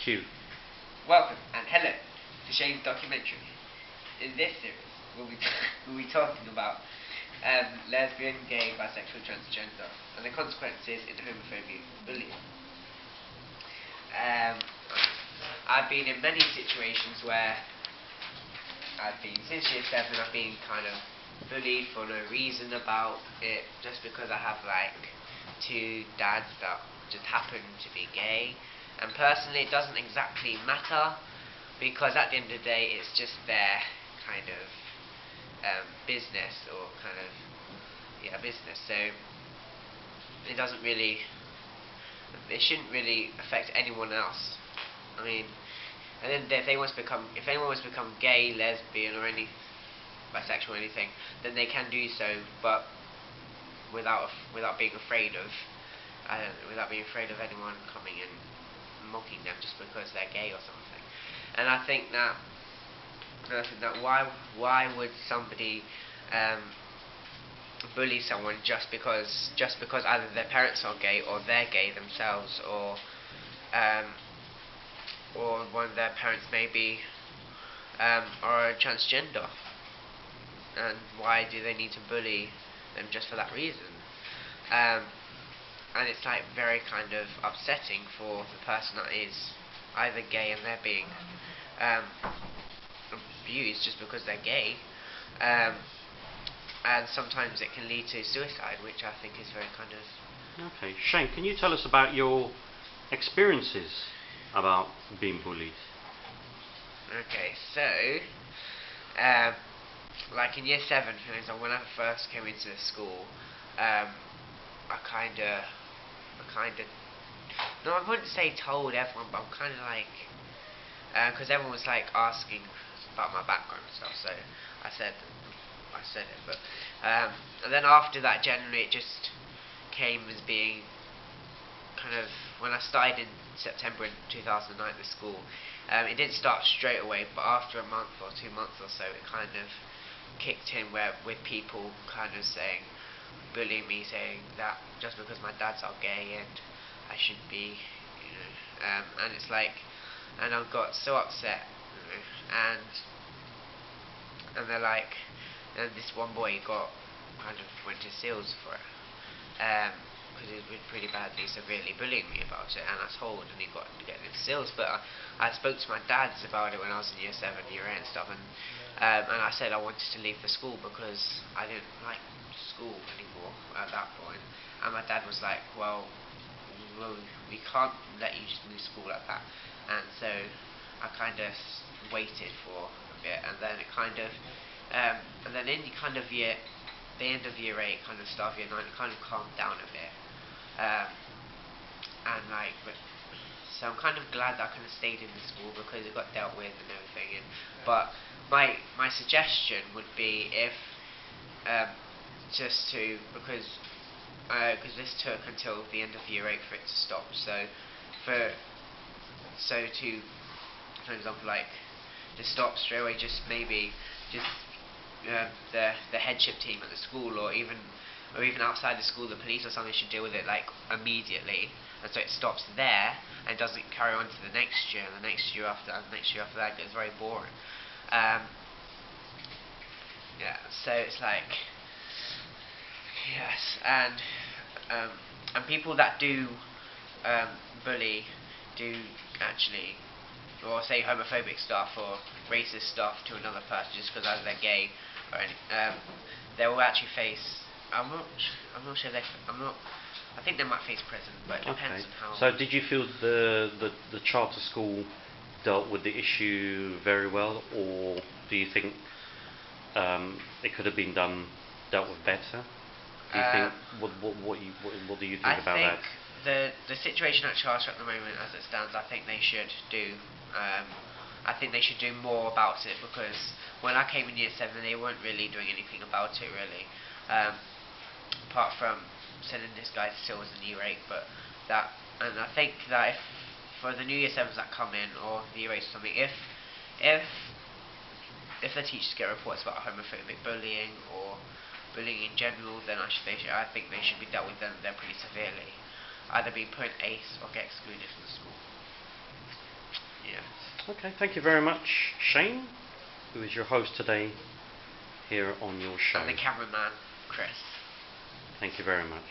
Cue. Welcome and hello to Shane's documentary. In this series, we'll be talking about lesbian, gay, bisexual, transgender, and the consequences in homophobia and bullying. I've been in many situations where since year 7, I've been kind of bullied for no reason about it, just because I have like 2 dads that just happen to be gay. And personally, it doesn't exactly matter, because at the end of the day, it's just their kind of business, or kind of business. So it doesn't really, it shouldn't really affect anyone else. I mean, and then if anyone wants to become gay, lesbian, or any bisexual or anything, then they can do so, but without being afraid of anyone coming and mocking them just because they're gay or something. And I think that why would somebody bully someone just because either their parents are gay, or they're gay themselves, or one of their parents maybe are transgender, and why do they need to bully them just for that reason? And it's like very kind of upsetting for the person that is either gay and they're being abused just because they're gay, and sometimes it can lead to suicide, which I think is very kind of... Okay, Shane, can you tell us about your experiences about being bullied? Okay, so like in year 7, for example, when I first came into the school, I wouldn't say told everyone, but I'm kind of like, because everyone was like asking about my background and stuff, so I said it, but and then after that, generally it just came as being kind of, when I started in September in 2009 at the school, it didn't start straight away, but after a month or 2 months or so, it kind of kicked in, with people kind of bullying me, saying that just because my dads are gay and I should be, and it's like, and I got so upset, and they're like, and this one boy went to SEALs for it, because he was pretty badly, severely bullying me about it, and I told, and he got to get into SEALs. But I spoke to my dads about it when I was in year 7, year 8 and stuff, and I said I wanted to leave the school because I didn't like school anymore at that point. And my dad was like, well, we can't let you just move school like that. And so I kind of waited for a bit, and then it kind of, and then in kind of the end of year 8, kind of start of year 9, it kind of calmed down a bit. So I'm kind of glad that I kind of stayed in the school, because it got dealt with and everything. But my suggestion would be, if because this took until the end of year 8 for it to stop. So for example, like, to stop straight away, just the headship team at the school, or even outside the school, the police or something, should deal with it like immediately, and so it stops there and doesn't carry on to the next year, and the next year after that, and the next year after that. It gets very boring. So it's like, yes, and people that do bully, do actually, or say homophobic stuff or racist stuff to another person just because either they're gay or they will actually face, I think they might face prison, but it depends on how. So did you feel the charter school dealt with the issue very well, or do you think it could have been dealt with better? Do you think, what do you think about that? I think the situation at Charter at the moment, as it stands, I think they should do more about it, because when I came in year 7, they weren't really doing anything about it, really, apart from sending this guy to SEALs in year 8. And I think that if for the new year 7s that come in, or the year 8s or something, if the teachers get reports about homophobic bullying or bullying in general, then I think they should be dealt with then pretty severely, either be put in ACE or get excluded from the school. Okay, thank you very much, Shane, who is your host today here on your show. And the cameraman, Chris. Thank you very much.